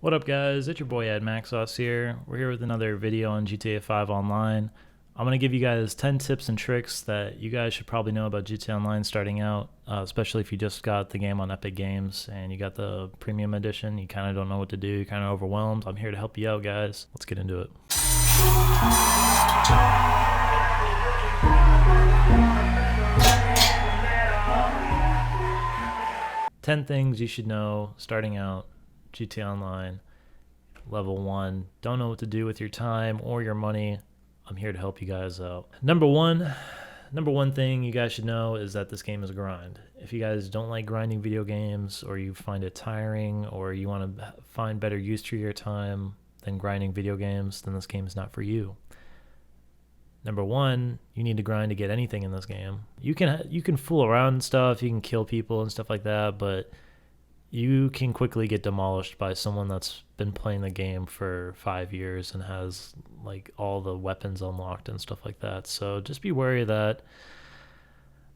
What up, guys? It's your boy Ed Maxos here. We're here with another video on GTA 5 Online. I'm going to give you guys 10 tips and tricks that you guys should probably know about GTA Online starting out, especially if you just got the game on Epic Games and you got the premium edition. You kind of don't know what to do. You're kind of overwhelmed. I'm here to help you out, guys. Let's get into it. 10 things you should know starting out GTA Online. Level 1. Don't know what to do with your time or your money. I'm here to help you guys out. Number one thing you guys should know is that this game is a grind. If you guys don't like grinding video games, or you find it tiring, or you want to find better use to your time than grinding video games, then this game is not for you. Number one, you need to grind to get anything in this game. You can fool around and stuff, you can kill people and stuff like that, but you can quickly get demolished by someone that's been playing the game for 5 years and has like all the weapons unlocked and stuff like that. So just be wary of that.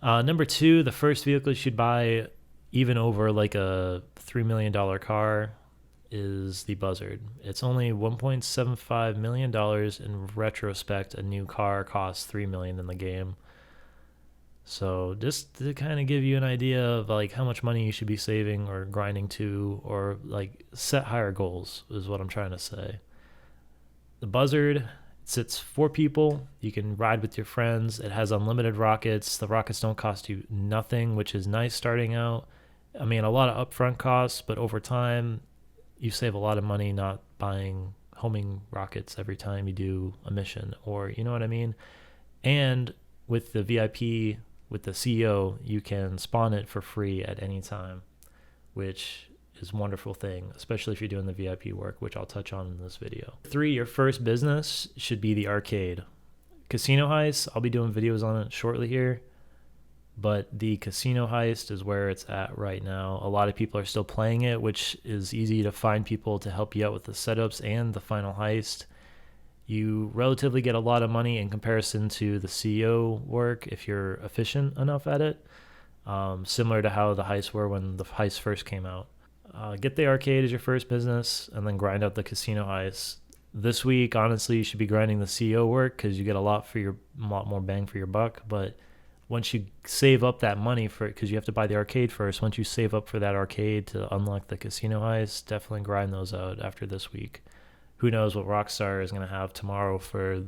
Number two, the first vehicle you should buy, even over like a $3 million car, is the Buzzard. It's only $1.75 million. In retrospect, a new car costs $3 million in the game. So just to kind of give you an idea of like how much money you should be saving or grinding to, or like set higher goals is what I'm trying to say. The Buzzard sits 4 people. You can ride with your friends. It has unlimited rockets. The rockets don't cost you nothing, which is nice starting out. I mean, a lot of upfront costs, but over time you save a lot of money not buying homing rockets every time you do a mission, or you know what I mean? And with the VIP, with the CEO, you can spawn it for free at any time, which is a wonderful thing, especially if you're doing the VIP work, which I'll touch on in this video. 3, your first business should be the arcade. Casino Heist, I'll be doing videos on it shortly here, but the Casino Heist is where it's at right now. A lot of people are still playing it, which is easy to find people to help you out with the setups and the final heist. You relatively get a lot of money in comparison to the CEO work if you're efficient enough at it, similar to how the heists were when the heist first came out. Get the arcade as your first business and then grind out the Casino Heist. This week, honestly, you should be grinding the CEO work because you get a lot more bang for your buck. But once you save up that money for it, because you have to buy the arcade first, once you save up for that arcade to unlock the Casino Heist, definitely grind those out after this week. Who knows what Rockstar is going to have tomorrow for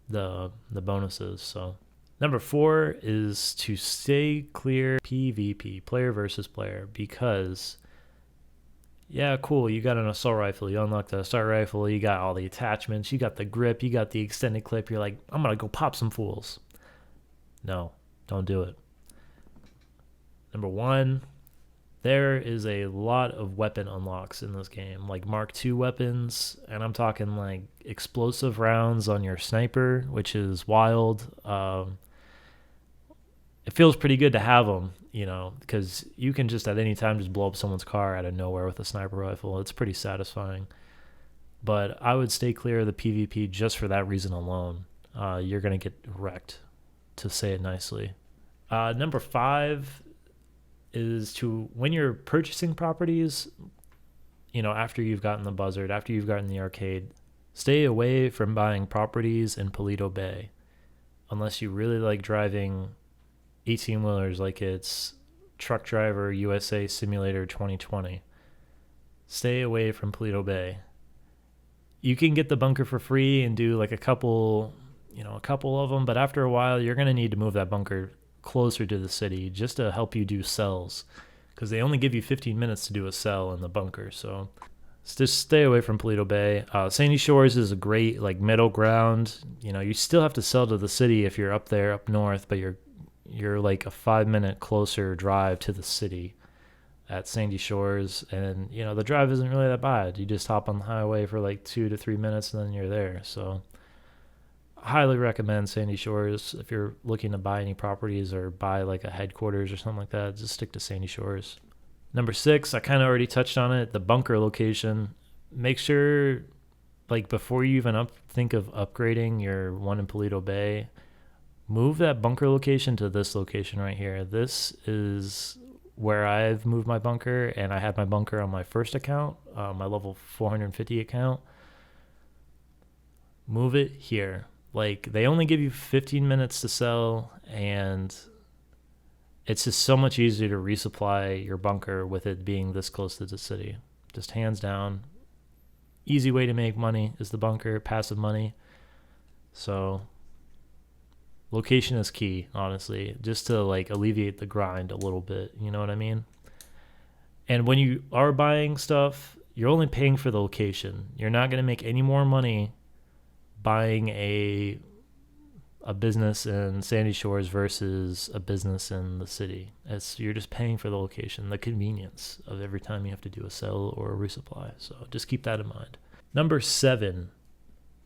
the bonuses. So number 4 is to stay clear PvP, player versus player, because yeah, cool, you got an assault rifle, you unlock the assault rifle, you got all the attachments, you got the grip, you got the extended clip, you're like, I'm going to go pop some fools. No, don't do it. Number 1, there is a lot of weapon unlocks in this game, like Mark II weapons, and I'm talking like explosive rounds on your sniper, which is wild. It feels pretty good to have them, you know, because you can just at any time just blow up someone's car out of nowhere with a sniper rifle. It's pretty satisfying. But I would stay clear of the PvP just for that reason alone. You're going to get wrecked, to say it nicely. Number 5 is to, when you're purchasing properties, you know, after you've gotten the Buzzard, after you've gotten the arcade, stay away from buying properties in Paleto Bay unless you really like driving 18-wheelers like it's Truck Driver USA Simulator 2020. Stay away from Paleto Bay. You can get the bunker for free and do like a couple of them, but after a while you're going to need to move that bunker closer to the city just to help you do cells, because they only give you 15 minutes to do a cell in the bunker. So just stay away from Paleto Bay. Sandy Shores is a great like middle ground. You know, you still have to sell to the city if you're up there up north, but you're like a 5-minute closer drive to the city at Sandy Shores, and you know the drive isn't really that bad. You just hop on the highway for like 2 to 3 minutes and then you're there. So highly recommend Sandy Shores if you're looking to buy any properties or buy like a headquarters or something like that. Just stick to Sandy Shores. Number 6, I kind of already touched on it, the bunker location. Make sure, like, before you even think of upgrading your one in Paleto Bay, move that bunker location to this location right here. This is where I've moved my bunker, and I had my bunker on my first account, my level 450 account. Move it here. Like, they only give you 15 minutes to sell, and it's just so much easier to resupply your bunker with it being this close to the city. Just hands down, easy way to make money is the bunker, passive money. So location is key, honestly, just to like alleviate the grind a little bit, you know what I mean? And when you are buying stuff, you're only paying for the location. You're not going to make any more money buying a business in Sandy Shores versus a business in the city. You're just paying for the location, the convenience of every time you have to do a sell or a resupply. So just keep that in mind. Number 7,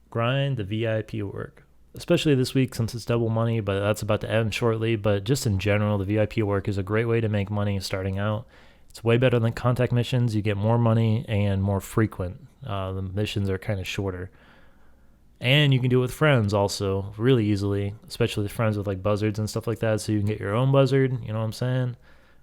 grind the VIP work. Especially this week since it's double money, but that's about to end shortly. But just in general, the VIP work is a great way to make money starting out. It's way better than contact missions. You get more money and more frequent. The missions are kind of shorter. And you can do it with friends also really easily, especially with friends with like buzzards and stuff like that. So you can get your own buzzard, you know what I'm saying?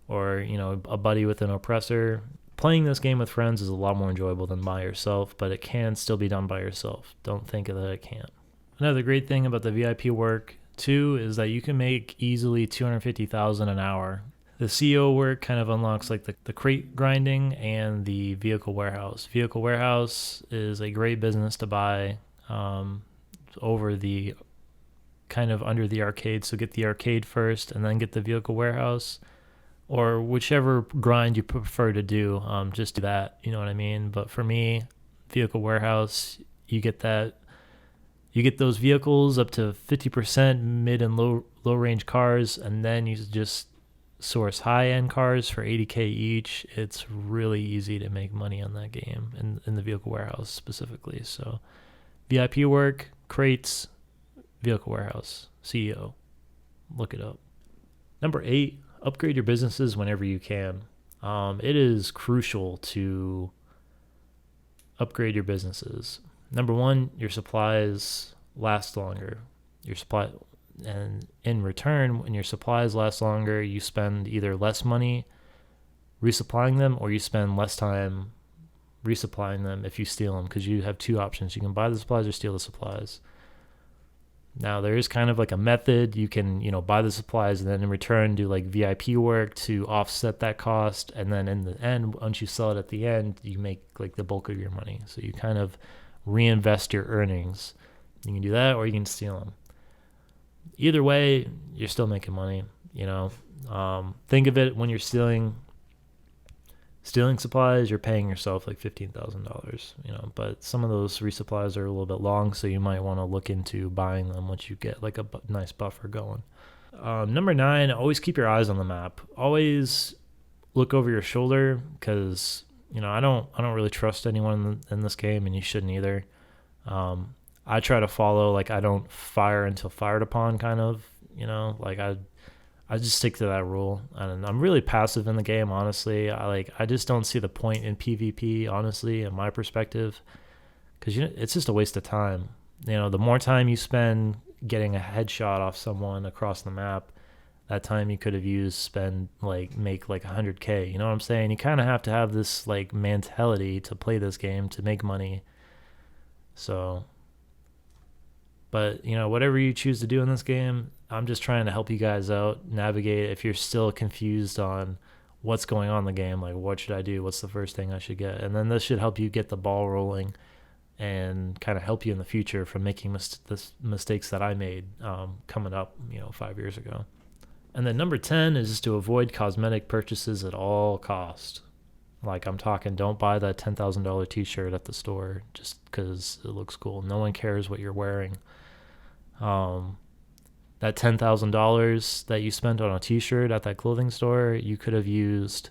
Or, you know, a buddy with an oppressor. Playing this game with friends is a lot more enjoyable than by yourself, but it can still be done by yourself. Don't think that it can't. Another great thing about the VIP work too is that you can make easily $250,000 an hour. The CEO work kind of unlocks like the crate grinding and the vehicle warehouse. Vehicle warehouse is a great business to buy over the kind of under the arcade. So get the arcade first and then get the vehicle warehouse, or whichever grind you prefer to do. Just do that, you know what I mean? But for me, vehicle warehouse, you get those vehicles up to 50% mid and low range cars, and then you just source high end cars for $80K each. It's really easy to make money on that game in the vehicle warehouse specifically. So VIP work, crates, vehicle warehouse, CEO. Look it up. Number 8, upgrade your businesses whenever you can. It is crucial to upgrade your businesses. Number 1, your supplies last longer. And in return, when your supplies last longer, you spend either less money resupplying them, or you spend less time resupplying them if you steal them, because you have 2 options. You can buy the supplies or steal the supplies. Now, there is kind of like a method. You can, buy the supplies and then in return do like VIP work to offset that cost. And then in the end, once you sell it at the end, you make like the bulk of your money. So you kind of reinvest your earnings. You can do that, or you can steal them. Either way, you're still making money, Think of it, when you're stealing supplies, you're paying yourself like $15,000, but some of those resupplies are a little bit long, so you might want to look into buying them once you get like a nice buffer going. Number 9, always keep your eyes on the map. Always look over your shoulder, because I don't really trust anyone in this game, and you shouldn't either. I try to follow, like, I don't fire until fired upon, kind of, like I just stick to that rule. And I'm really passive in the game, honestly. I just don't see the point in PvP, honestly, in my perspective, because it's just a waste of time. The more time you spend getting a headshot off someone across the map, that time you could have used make like $100K. You know what I'm saying? You kind of have to have this like mentality to play this game, to make money. So, but whatever you choose to do in this game, I'm just trying to help you guys out, navigate. If you're still confused on what's going on in the game, like what should I do? What's the first thing I should get? And then this should help you get the ball rolling and kind of help you in the future from making the mistakes that I made coming up, 5 years ago. And then number 10 is just to avoid cosmetic purchases at all cost. Like, I'm talking, don't buy that $10,000 t-shirt at the store just because it looks cool. No one cares what you're wearing. That $10,000 that you spent on a t-shirt at that clothing store, you could have used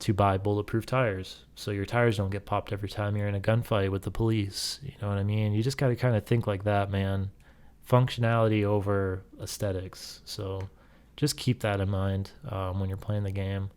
to buy bulletproof tires, so your tires don't get popped every time you're in a gunfight with the police. You know what I mean? You just got to kind of think like that, man. Functionality over aesthetics. So just keep that in mind when you're playing the game.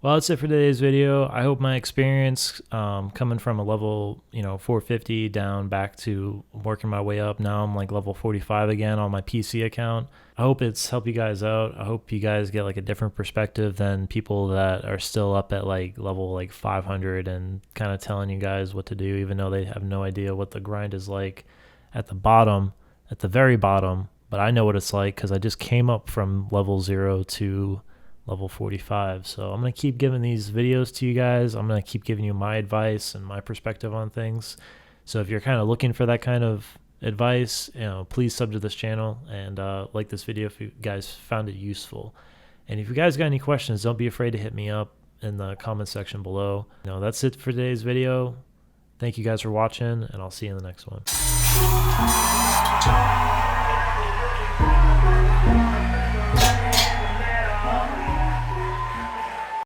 Well, that's it for today's video. I hope my experience coming from a level, 450 down back to working my way up. Now I'm like level 45 again on my PC account. I hope it's helped you guys out. I hope you guys get like a different perspective than people that are still up at like level like 500 and kind of telling you guys what to do, even though they have no idea what the grind is like at the bottom, at the very bottom. But I know what it's like because I just came up from level 0 to level 45. So I'm going to keep giving these videos to you guys. I'm going to keep giving you my advice and my perspective on things. So if you're kind of looking for that kind of advice, please sub to this channel and like this video if you guys found it useful. And if you guys got any questions, don't be afraid to hit me up in the comment section below. That's it for today's video. Thank you guys for watching, and I'll see you in the next one.